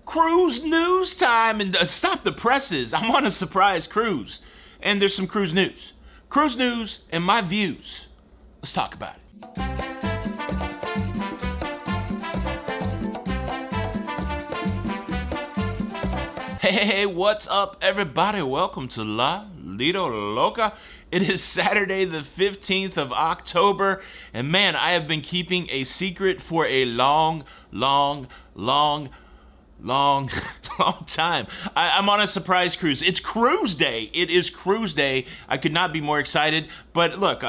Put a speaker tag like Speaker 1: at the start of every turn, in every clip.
Speaker 1: Cruise news time, and stop the presses. I'm on a surprise cruise, and there's some cruise news. Cruise news and my views. Let's talk about it. Hey, what's up, everybody? Welcome to Lido, Loca. It is Saturday, the 15th of October, and man, I have been keeping a secret for a long time. I'm on a surprise cruise. It's cruise day. It is cruise day. I could not be more excited. But look,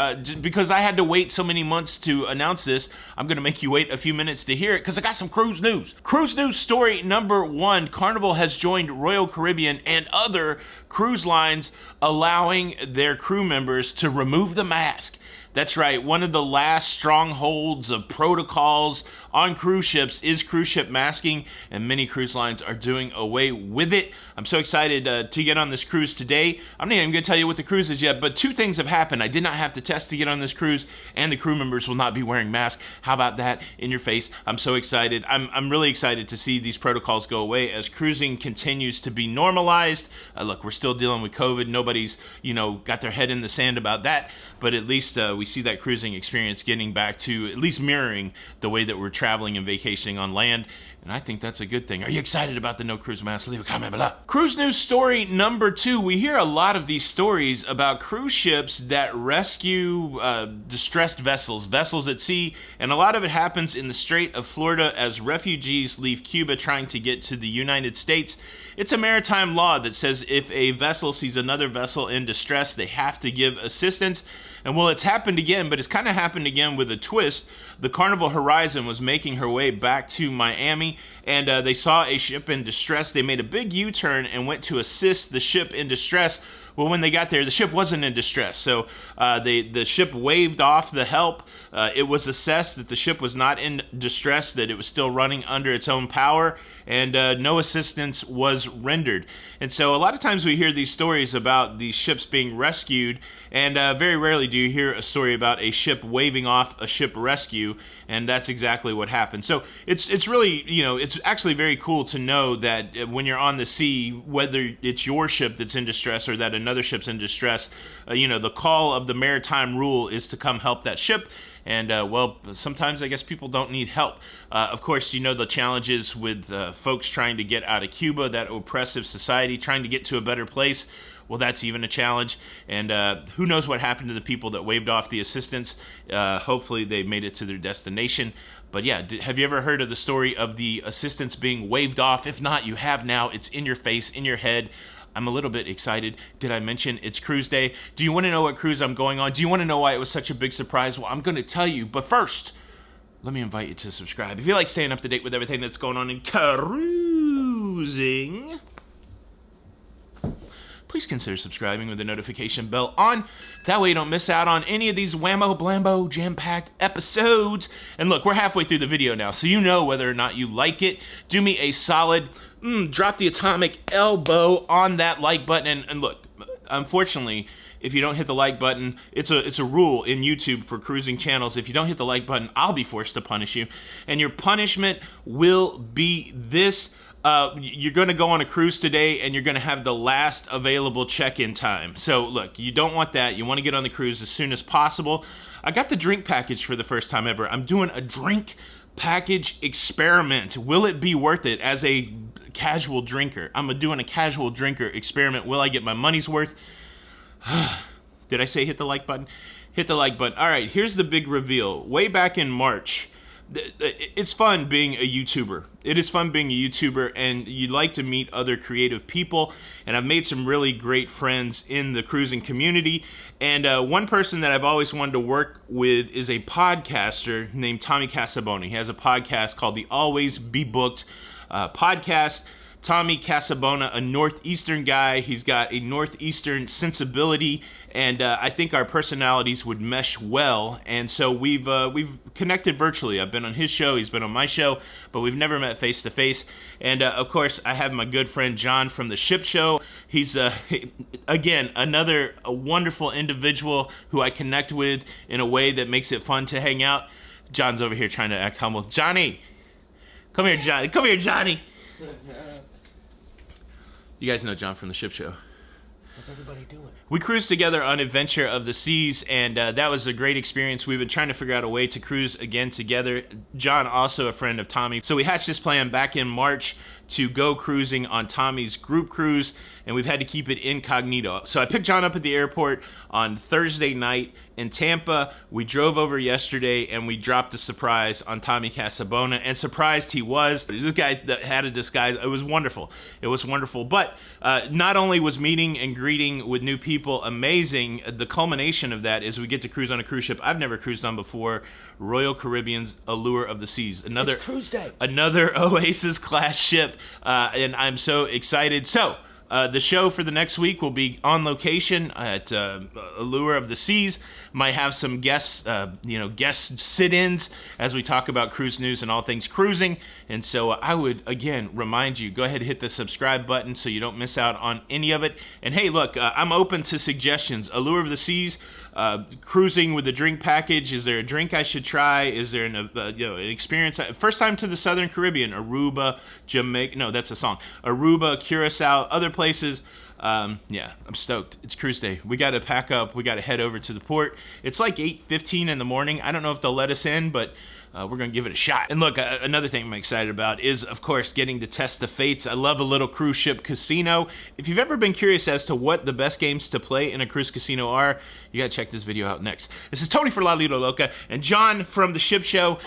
Speaker 1: because I had to wait so many months to announce this, I'm going to make you wait a few minutes to hear it because I got some cruise news. Cruise news story number one. Carnival has joined Royal Caribbean and other cruise lines allowing their crew members to remove the mask. That's right, one of the last strongholds of protocols on cruise ships is cruise ship masking, and many cruise lines are doing away with it. I'm so excited to get on this cruise today. I'm not even going to tell you what the cruise is yet, but two things have happened. I did not have to test to get on this cruise, and the crew members will not be wearing masks. How about that in your face? I'm so excited. I'm really excited to see these protocols go away as cruising continues to be normalized. Look, we're still dealing with COVID. Nobody's, got their head in the sand about that, but at least we see that cruising experience getting back to at least mirroring the way that we're traveling and vacationing on land. And I think that's a good thing. Are you excited about the no cruise mask? Leave a comment below. Cruise news story number two. We hear a lot of these stories about cruise ships that rescue distressed vessels at sea. And a lot of it happens in the Strait of Florida as refugees leave Cuba trying to get to the United States. It's a maritime law that says if a vessel sees another vessel in distress, they have to give assistance. And well, it's happened again, but it's kind of happened again with a twist. The Carnival Horizon was making her way back to Miami, and they saw a ship in distress. They made a big U-turn and went to assist the ship in distress. Well, when they got there, the ship wasn't in distress, so the ship waved off the help. It was assessed that the ship was not in distress, that it was still running under its own power, and no assistance was rendered. And so a lot of times we hear these stories about these ships being rescued, and very rarely do you hear a story about a ship waving off a ship rescue, and that's exactly what happened. So it's really, it's actually very cool to know that when you're on the sea, whether it's your ship that's in distress or that another ship's in distress, the call of the maritime rule is to come help that ship. And, well, sometimes I guess people don't need help. Of course, the challenges with folks trying to get out of Cuba, that oppressive society, trying to get to a better place. Well, that's even a challenge. And who knows what happened to the people that waved off the assistance. Hopefully they made it to their destination. But yeah, have you ever heard of the story of the assistance being waved off? If not, you have now. It's in your face, in your head. I'm a little bit excited. Did I mention it's cruise day? Do you want to know what cruise I'm going on? Do you want to know why it was such a big surprise? Well, I'm going to tell you. But first, let me invite you to subscribe. If you like staying up to date with everything that's going on in cruising, please consider subscribing with the notification bell on. That way you don't miss out on any of these whammo blambo jam-packed episodes. And look, we're halfway through the video now, so you know whether or not you like it. Do me a solid, drop the atomic elbow on that like button. And look, unfortunately, if you don't hit the like button, it's a rule in YouTube for cruising channels. If you don't hit the like button, I'll be forced to punish you. And your punishment will be this. You're going to go on a cruise today, and you're going to have the last available check-in time. So, look, you don't want that. You want to get on the cruise as soon as possible. I got the drink package for the first time ever. I'm doing a drink package experiment. Will it be worth it as a casual drinker? I'm doing a casual drinker experiment. Will I get my money's worth? Did I say hit the like button? Hit the like button. All right, here's the big reveal. Way back in March, it's fun being a YouTuber. It is fun being a YouTuber, and you like to meet other creative people, and I've made some really great friends in the cruising community. And one person that I've always wanted to work with is a podcaster named Tommy Casabona. He has a podcast called the Always Be Booked podcast. Tommy Casabona, a Northeastern guy. He's got a Northeastern sensibility, and I think our personalities would mesh well. And so we've connected virtually. I've been on his show, he's been on my show, but we've never met face to face. And of course, I have my good friend John from the Ship Show. He's again another wonderful individual who I connect with in a way that makes it fun to hang out. John's over here trying to act humble. Johnny, come here, Johnny. Come here, Johnny. You guys know John from the Ship Show.
Speaker 2: What's everybody doing?
Speaker 1: We cruised together on Adventure of the Seas, and that was a great experience. We've been trying to figure out a way to cruise again together. John, also a friend of Tommy. So we hatched this plan back in March to go cruising on Tommy's group cruise, and we've had to keep it incognito. So I picked John up at the airport on Thursday night in Tampa. We drove over yesterday, and we dropped a surprise on Tommy Casabona, and surprised he was. This guy that had a disguise, it was wonderful. It was wonderful. But not only was meeting and greeting with new people amazing, the culmination of that is we get to cruise on a cruise ship I've never cruised on before, Royal Caribbean's Allure of the Seas. Another
Speaker 2: cruise day.
Speaker 1: Another Oasis class ship, and I'm so excited. So the show for the next week will be on location at Allure of the Seas. Might have some guest sit-ins as we talk about cruise news and all things cruising. And so I would, again, remind you, go ahead and hit the subscribe button so you don't miss out on any of it. And hey, look, I'm open to suggestions. Allure of the Seas, cruising with the drink package. Is there a drink I should try? Is there an experience? First time to the Southern Caribbean, Aruba, Jamaica. No, that's a song. Aruba, Curacao, other places. Yeah, I'm stoked. It's cruise day. We got to pack up. We got to head over to the port. It's like 8:15 in the morning. I don't know if they'll let us in, but we're going to give it a shot. And look, another thing I'm excited about is, of course, getting to test the fates. I love a little cruise ship casino. If you've ever been curious as to what the best games to play in a cruise casino are, you got to check this video out next. This is Tony for Lido, Loca, and John from the Ship Show.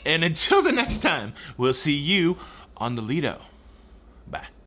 Speaker 1: And until the next time, we'll see you on the Lido. Bye.